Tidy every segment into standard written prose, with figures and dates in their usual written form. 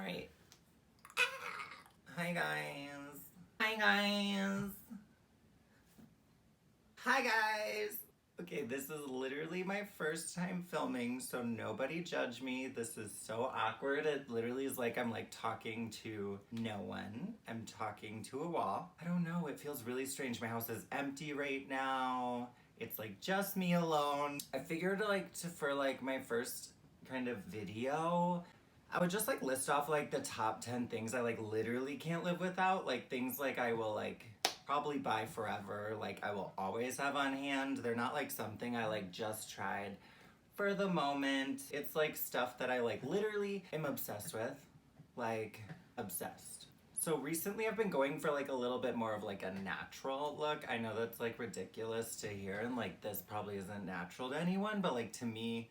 Alright. Hi guys. Hi guys. Hi guys. Okay, this is literally my first time filming, so nobody judge me. This is so awkward. It literally is like I'm like talking to no one. I'm talking to a wall. I don't know, it feels really strange. My house is empty right now. It's like just me alone. I figured for my first kind of video, I would just like list off like the top 10 things I like literally can't live without. Like things like I will like probably buy forever, like I will always have on hand. They're not like something I like just tried for the moment. It's like stuff that I like literally am obsessed with, like obsessed. So recently I've been going for like a little bit more of like a natural look. I know that's like ridiculous to hear and like this probably isn't natural to anyone, but like to me,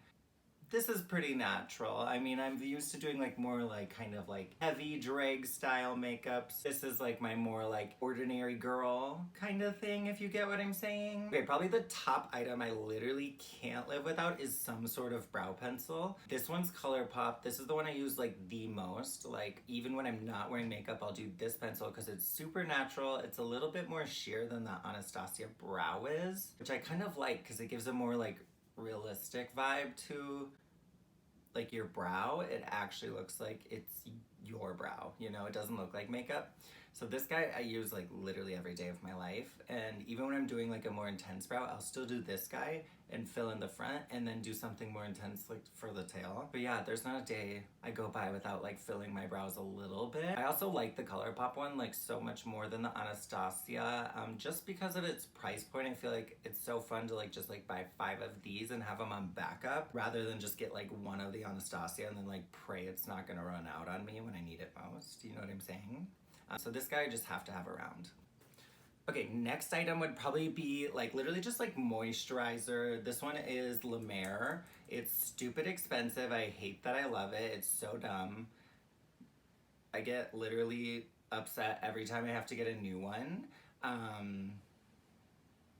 this is pretty natural. I mean, I'm used to doing like more like kind of like heavy drag style makeups. This is like my more like ordinary girl kind of thing, if you get what I'm saying. Okay, probably the top item I literally can't live without is some sort of brow pencil. This one's ColourPop. This is the one I use like the most. Like even when I'm not wearing makeup, I'll do this pencil because it's super natural. It's a little bit more sheer than the Anastasia brow is, which I kind of like because it gives a more like realistic vibe to like your brow. It actually looks like it's your brow, you know, it doesn't look like makeup. So this guy I use like literally every day of my life, and even when I'm doing like a more intense brow, I'll still do this guy and fill in the front and then do something more intense like for the tail. But yeah, there's not a day I go by without like filling my brows a little bit. I also like the ColourPop one like so much more than the Anastasia, just because of its price point. I feel like it's so fun to like just like buy 5 of these and have them on backup rather than just get like one of the Anastasia and then like pray it's not gonna run out on me when I need it most. You know what I'm saying? So this guy I just have to have around. Okay, next item would probably be like literally just like moisturizer. This one is La Mer. It's stupid expensive. I hate that I love it. It's so dumb. I get literally upset every time I have to get a new one.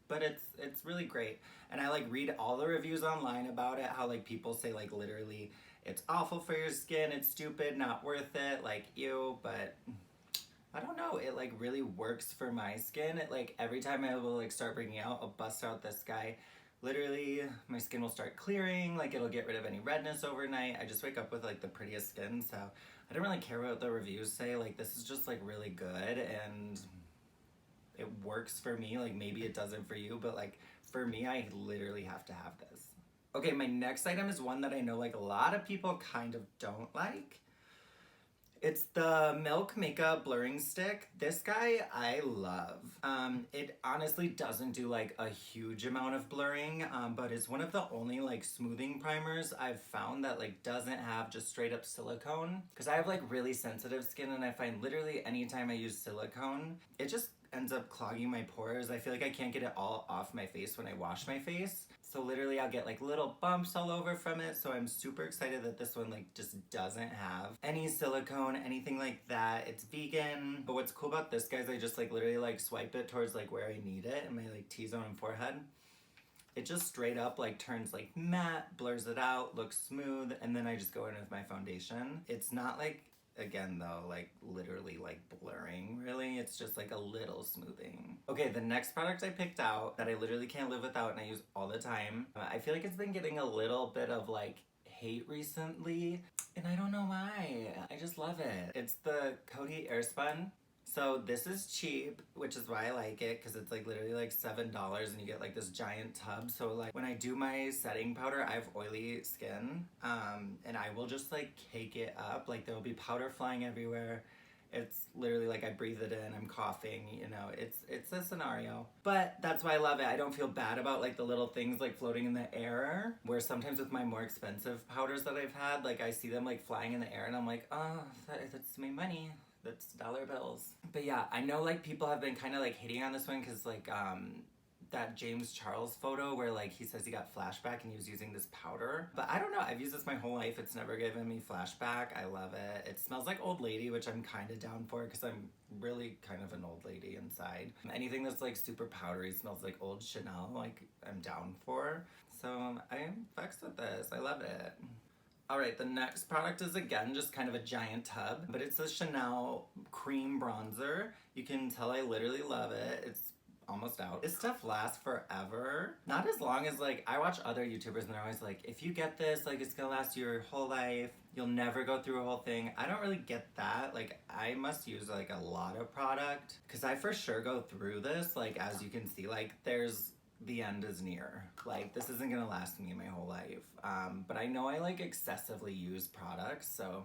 But it's really great. And I like read all the reviews online about it, how like people say like literally it's awful for your skin, it's stupid, not worth it, like ew, but I don't know, it like really works for my skin. It like every time I will like start breaking out, I'll bust out this guy. Literally, my skin will start clearing, like it'll get rid of any redness overnight. I just wake up with like the prettiest skin, so I don't really care what the reviews say. Like this is just like really good and it works for me. Like maybe it doesn't for you, but like for me, I literally have to have this. Okay, my next item is one that I know like a lot of people kind of don't like. It's the Milk Makeup Blurring Stick. This guy I love. It honestly doesn't do like a huge amount of blurring, but it's one of the only like smoothing primers I've found that like doesn't have just straight up silicone. Because I have like really sensitive skin and I find literally anytime I use silicone, it just ends up clogging my pores. I feel like I can't get it all off my face when I wash my face. So literally I'll get like little bumps all over from it. So I'm super excited that this one like just doesn't have any silicone, anything like that. It's vegan. But what's cool about this, guys, I just like literally like swipe it towards like where I need it in my like T-zone and forehead. It just straight up like turns like matte, blurs it out, looks smooth, and then I just go in with my foundation. It's not like, again though, like literally like blurring really, it's just like a little smoothing. Okay, the next product I picked out that I literally can't live without and I use all the time, I feel like it's been getting a little bit of like hate recently and I don't know why. I just love it. It's the Coty Airspun. So this is cheap, which is why I like it, because it's like literally like $7 and you get like this giant tub. So like when I do my setting powder, I have oily skin, and I will just like cake it up. Like there will be powder flying everywhere. It's literally like I breathe it in, I'm coughing, you know, it's a scenario. But that's why I love it. I don't feel bad about like the little things like floating in the air, where sometimes with my more expensive powders that I've had, like I see them like flying in the air and I'm like, oh, that's my money. That's dollar bills. But yeah, I know like people have been kind of like hating on this one because like that James Charles photo where like he says he got flashback and he was using this powder. But I don't know, I've used this my whole life. It's never given me flashback. I love it. It smells like old lady, which I'm kind of down for because I'm really kind of an old lady inside. Anything that's like super powdery smells like old Chanel, like I'm down for. So I'm vexed with this. I love it. All right, the next product is again just kind of a giant tub, but it's a Chanel cream bronzer. You can tell I literally love it. It's almost out. This stuff lasts forever. Not as long as like, I watch other YouTubers and they're always like, if you get this, like it's gonna last your whole life. You'll never go through a whole thing. I don't really get that. Like I must use like a lot of product because I for sure go through this. Like as you can see, like the end is near. Like this isn't gonna last me my whole life. But I know I like excessively use products, so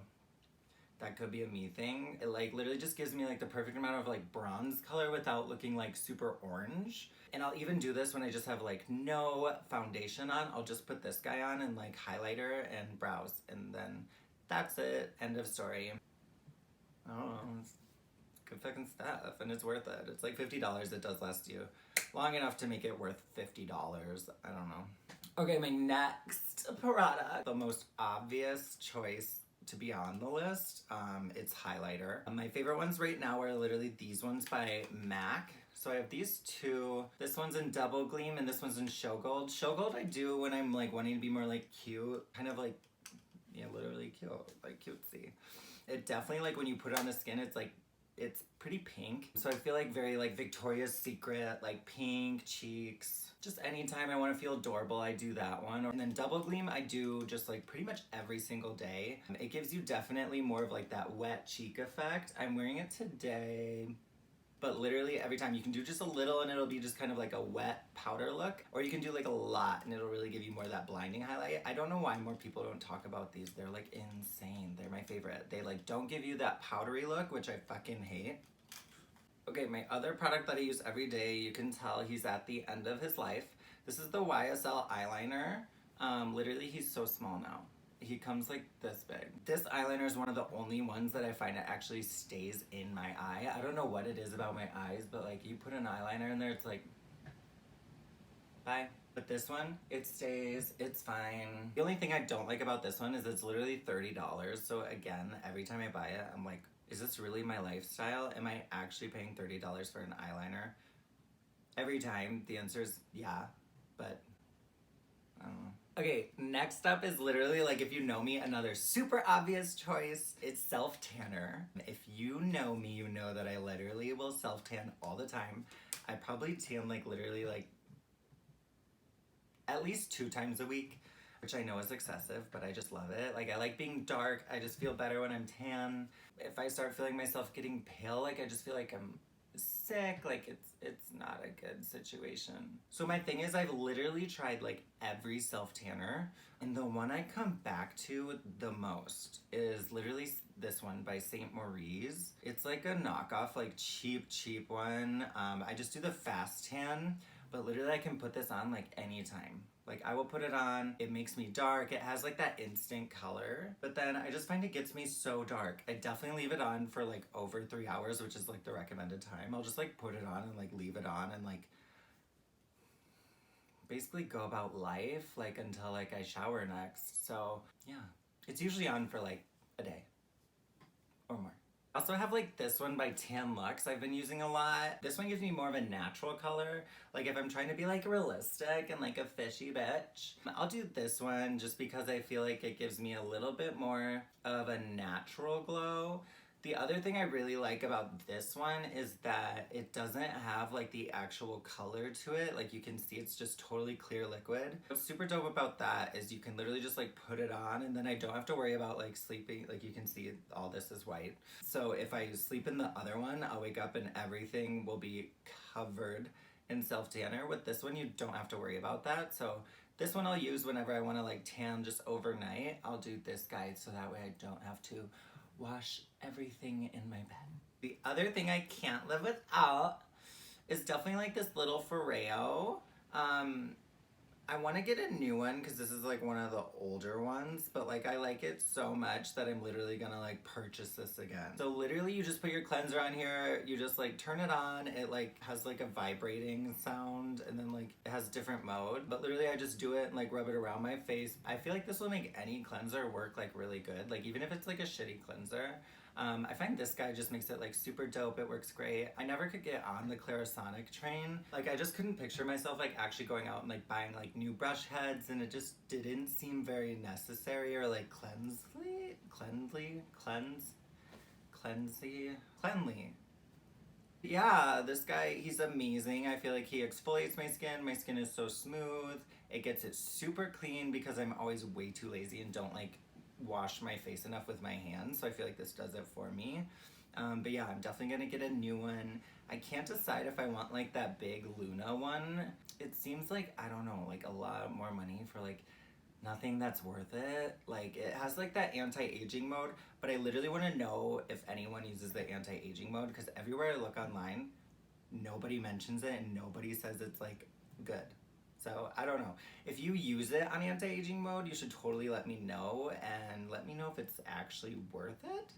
that could be a me thing. It like literally just gives me like the perfect amount of like bronze color without looking like super orange. And I'll even do this when I just have like no foundation on. I'll just put this guy on and like highlighter and brows, and then that's it. End of story. I don't know. It's good fucking stuff, and it's worth it. It's like $50. It does last you long enough to make it worth $50. I don't know. Okay, my next product, the most obvious choice to be on the list, it's highlighter. My favorite ones right now are literally these ones by MAC. So I have these two. This one's in Double Gleam and this one's in Show Gold. Show Gold I do when I'm like wanting to be more like cute, kind of like, yeah, literally cute, like cutesy. It definitely, like when you put it on the skin, it's like, it's pretty pink. So I feel like very like Victoria's Secret, like pink cheeks. Just anytime I want to feel adorable, I do that one. And then Double Gleam, I do just like pretty much every single day. It gives you definitely more of like that wet cheek effect. I'm wearing it today, but literally every time you can do just a little and it'll be just kind of like a wet powder look, or you can do like a lot and it'll really give you more of that blinding highlight. I don't know why more people don't talk about these. They're like insane. They're my favorite. They like don't give you that powdery look, which I fucking hate. Okay, my other product that I use every day, you can tell he's at the end of his life. This is the YSL eyeliner. Literally, he's so small now. He comes like this big. This eyeliner is one of the only ones that I find it actually stays in my eye. I don't know what it is about my eyes, but like you put an eyeliner in there, it's like, bye. But this one, it stays, it's fine. The only thing I don't like about this one is it's literally $30. So again, every time I buy it, I'm like, is this really my lifestyle? Am I actually paying $30 for an eyeliner? Every time, the answer is yeah, but I don't know. Okay, next up is literally, like, if you know me, another super obvious choice. It's self-tanner. If you know me, you know that I literally will self-tan all the time. I probably tan, like, literally, like, at least 2 times a week, which I know is excessive, but I just love it. Like, I like being dark. I just feel better when I'm tan. If I start feeling myself getting pale, like, I just feel like I'm sick. Like, it's not a good situation. So my thing is, I've literally tried, like, every self-tanner, and the one I come back to the most is literally this one by St. Maurice. It's, like, a knockoff, like, cheap one. I just do the fast tan, but literally I can put this on, like, anytime. Like, I will put it on, it makes me dark, it has like that instant color, but then I just find it gets me so dark. I definitely leave it on for like over 3 hours, which is like the recommended time. I'll just like put it on and like leave it on and like basically go about life like until like I shower next. So yeah, it's usually on for like a day or more. I also have like this one by Luxe I've been using a lot. This one gives me more of a natural color. Like if I'm trying to be like realistic and like a fishy bitch, I'll do this one just because I feel like it gives me a little bit more of a natural glow. The other thing I really like about this one is that it doesn't have like the actual color to it. Like you can see it's just totally clear liquid. What's super dope about that is you can literally just like put it on and then I don't have to worry about like sleeping. Like you can see all this is white. So if I sleep in the other one, I'll wake up and everything will be covered in self-tanner. With this one, you don't have to worry about that. So this one I'll use whenever I want to like tan just overnight. I'll do this guy so that way I don't have to wash everything in my bed. The other thing I can't live without is definitely like this little Foreo. I want to get a new one because this is like one of the older ones, but like I like it so much that I'm literally gonna like purchase this again. So literally you just put your cleanser on here, you just like turn it on, it like has like a vibrating sound and then like it has different mode, but literally I just do it and like rub it around my face. I feel like this will make any cleanser work like really good. Like even if it's like a shitty cleanser, I find this guy just makes it like super dope. It works great. I never could get on the Clarisonic train. Like I just couldn't picture myself like actually going out and like buying like new brush heads, and it just didn't seem very necessary or like cleanly. Yeah, this guy, he's amazing. I feel like he exfoliates my skin. My skin is so smooth. It gets it super clean because I'm always way too lazy and don't like wash my face enough with my hands. So I feel like this does it for me. But yeah, I'm definitely gonna get a new one. I can't decide if I want like that big Luna one. It seems like, I don't know, like a lot more money for like nothing that's worth it. Like it has like that anti-aging mode, but I literally want to know if anyone uses the anti-aging mode, because everywhere I look online, nobody mentions it and nobody says it's like good. So I don't know. If you use it on anti-aging mode, you should totally let me know, and let me know if it's actually worth it,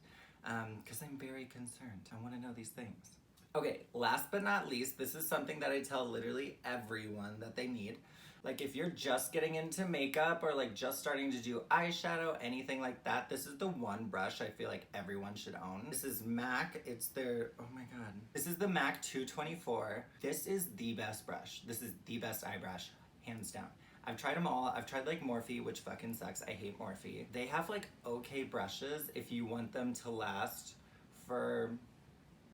because I'm very concerned. I want to know these things. Okay, last but not least, this is something that I tell literally everyone that they need. Like if you're just getting into makeup or like just starting to do eyeshadow, anything like that, this is the one brush I feel like everyone should own. This is MAC, it's their, oh my god. This is the MAC 224. This is the best brush. This is the best eye brush, hands down. I've tried them all. I've tried like Morphe, which fucking sucks. I hate Morphe. They have like okay brushes if you want them to last for,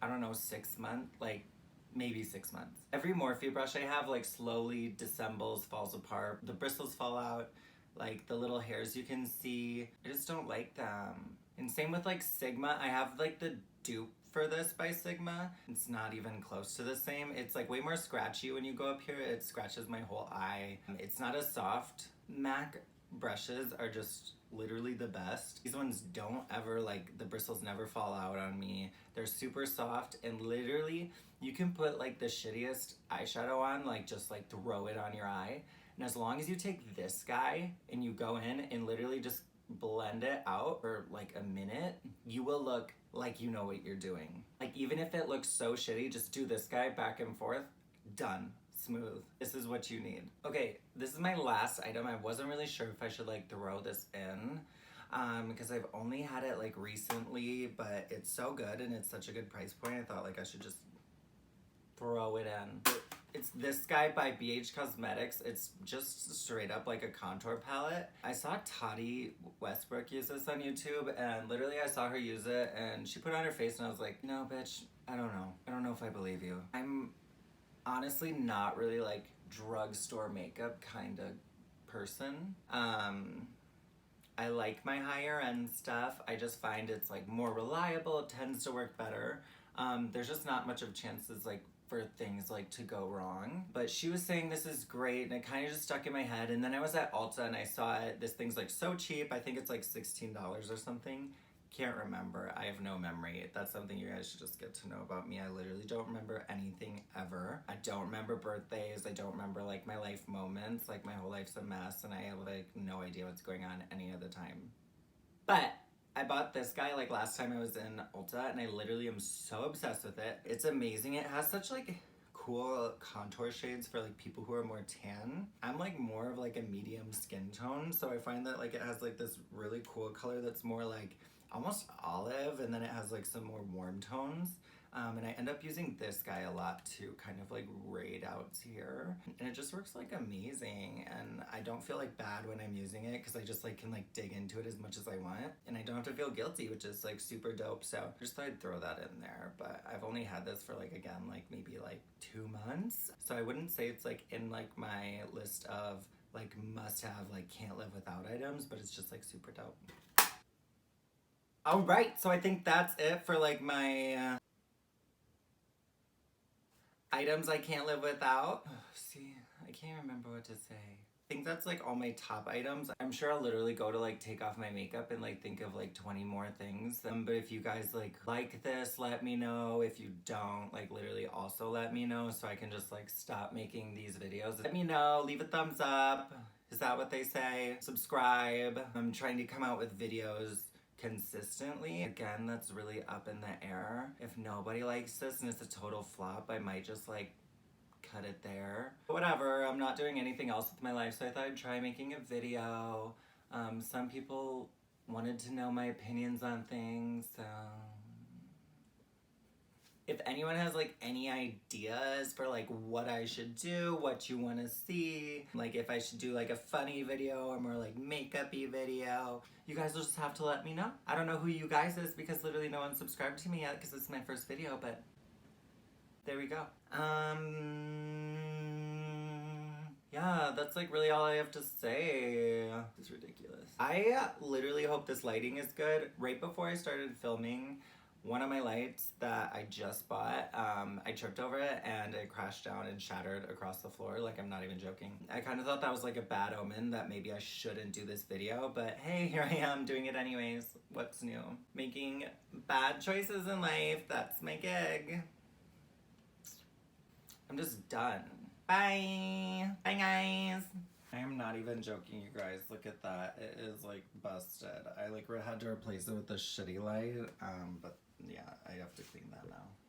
I don't know, 6 months, like maybe 6 months. Every Morphe brush I have like slowly dissembles, falls apart. The bristles fall out, like the little hairs you can see. I just don't like them. And same with like Sigma. I have like the dupe for this by Sigma. It's not even close to the same. It's like way more scratchy when you go up here. It scratches my whole eye. It's not as soft. MAC brushes are just literally the best. These ones don't ever, like, the bristles never fall out on me. They're super soft, and literally you can put like the shittiest eyeshadow on, like just like throw it on your eye, and as long as you take this guy and you go in and literally just blend it out for like a minute, you will look like you know what you're doing. Like even if it looks so shitty, just do this guy back and forth, done. Smooth. This is what you need. Okay, this is my last item. I wasn't really sure if I should like throw this in because I've only had it like recently, but it's so good and it's such a good price point. I thought like I should just throw it in. It's this guy by BH Cosmetics. It's just straight up like a contour palette. I saw Tati Westbrook use this on YouTube, and literally I saw her use it and she put it on her face and I was like, no bitch, I don't know. I don't know if I believe you. I'm honestly not really like drugstore makeup kind of person. I like my higher end stuff. I just find it's like more reliable. It tends to work better. There's just not much of chances like for things like to go wrong. But she was saying this is great, and it kind of just stuck in my head. And then I was at Ulta and I saw it. This thing's like so cheap. I think it's like $16 or something. Can't remember. I have no memory. That's something you guys should just get to know about me. I literally don't remember anything ever. I don't remember birthdays. I don't remember like my life moments. Like my whole life's a mess and I have like no idea what's going on any other time. But I bought this guy like last time I was in Ulta, and I literally am so obsessed with it. It's amazing. It has such like cool contour shades for like people who are more tan. I'm like more of like a medium skin tone, so I find that like it has like this really cool color that's more like almost olive, and then it has like some more warm tones. And I end up using this guy a lot to kind of like raid out here, and it just works like amazing, and I don't feel like bad when I'm using it because I just like can like dig into it as much as I want, and I don't have to feel guilty, which is like super dope. So I just thought I'd throw that in there. But I've only had this for like, again, like maybe like 2 months, so I wouldn't say it's like in like my list of like must have, like can't live without items, but it's just like super dope. All right, so I think that's it for like my items I can't live without. See, I can't remember what to say. I think that's like all my top items. I'm sure I'll literally go to like take off my makeup and like think of like 20 more things. But if you guys like this, let me know. If you don't, like literally also let me know so I can just like stop making these videos. Let me know, leave a thumbs up. Is that what they say? Subscribe. I'm trying to come out with videos consistently. Again, that's really up in the air. If nobody likes this and it's a total flop, I might just like cut it there. Whatever, I'm not doing anything else with my life, so I thought I'd try making a video. Some people wanted to know my opinions on things, so if anyone has like any ideas for like what I should do, what you want to see, like if I should do like a funny video or more like makeup-y video, you guys will just have to let me know. I don't know who you guys is because literally no one subscribed to me yet because it's my first video, but there we go. Yeah, that's like really all I have to say. It's ridiculous. I literally hope this lighting is good. Right before I started filming, one of my lights that I just bought, I tripped over it and it crashed down and shattered across the floor. Like, I'm not even joking. I kind of thought that was like a bad omen, that maybe I shouldn't do this video, but hey, here I am doing it anyways. What's new? Making bad choices in life, that's my gig. I'm just done. Bye. Bye, guys. I am not even joking, you guys. Look at that. It is like busted. I like had to replace it with a shitty light, but yeah, I have to clean that now.